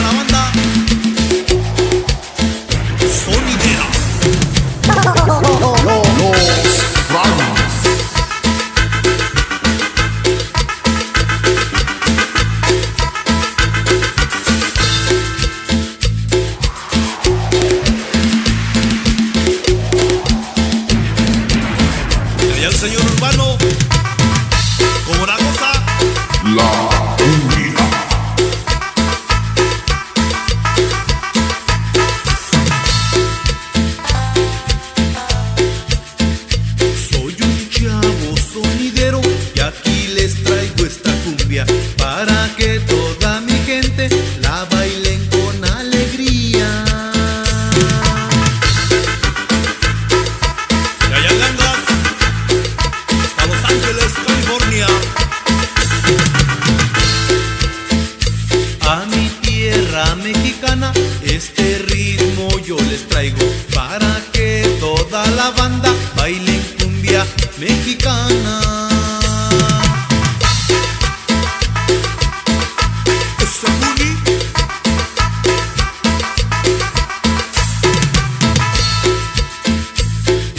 la banda sonidera. Y el señor Urbano, como la cosa, La cumbia. soy un chavo sonidero y aquí les traigo esta cumbia para que toda mi gente la bailen con alegría. De allá gangas hasta Los Ángeles, California, a mi tierra mexicana, este ritmo yo les traigo para que toda la banda baile cumbia mexicana. Ese booty.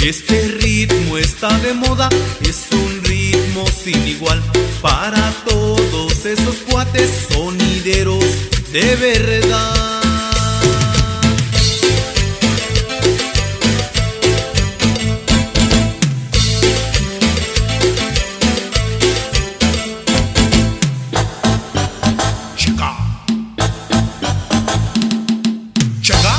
Este ritmo está de moda, es un ritmo sin igual para todos esos cuates sonideros de verdad. Chica, chica.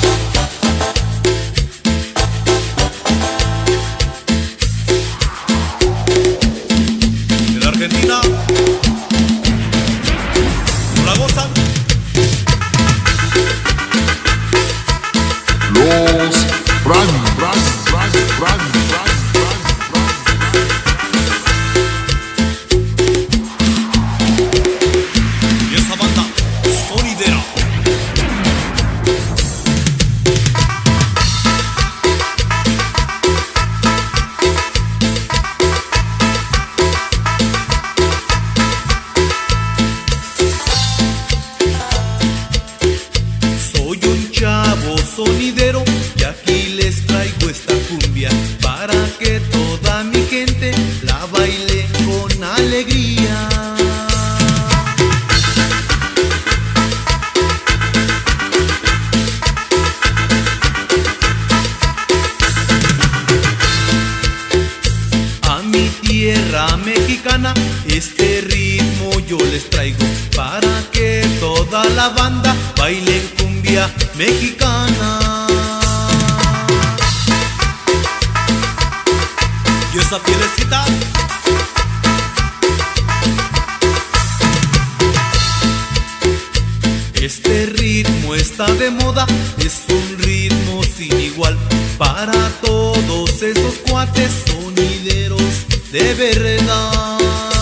De la Argentina, ¿no la gozan? Los Fran. Y esa banda sonidera. Soy un chavo sonidero y aquí les traigo esta cumbia para que toda mi gente la baile con alegría. A mi tierra mexicana, este ritmo yo les traigo para que toda la banda baile cumbia mexicana. Y esa pielecita, este ritmo está de moda, es un ritmo sin igual para todos esos cuates sonideros de verdad.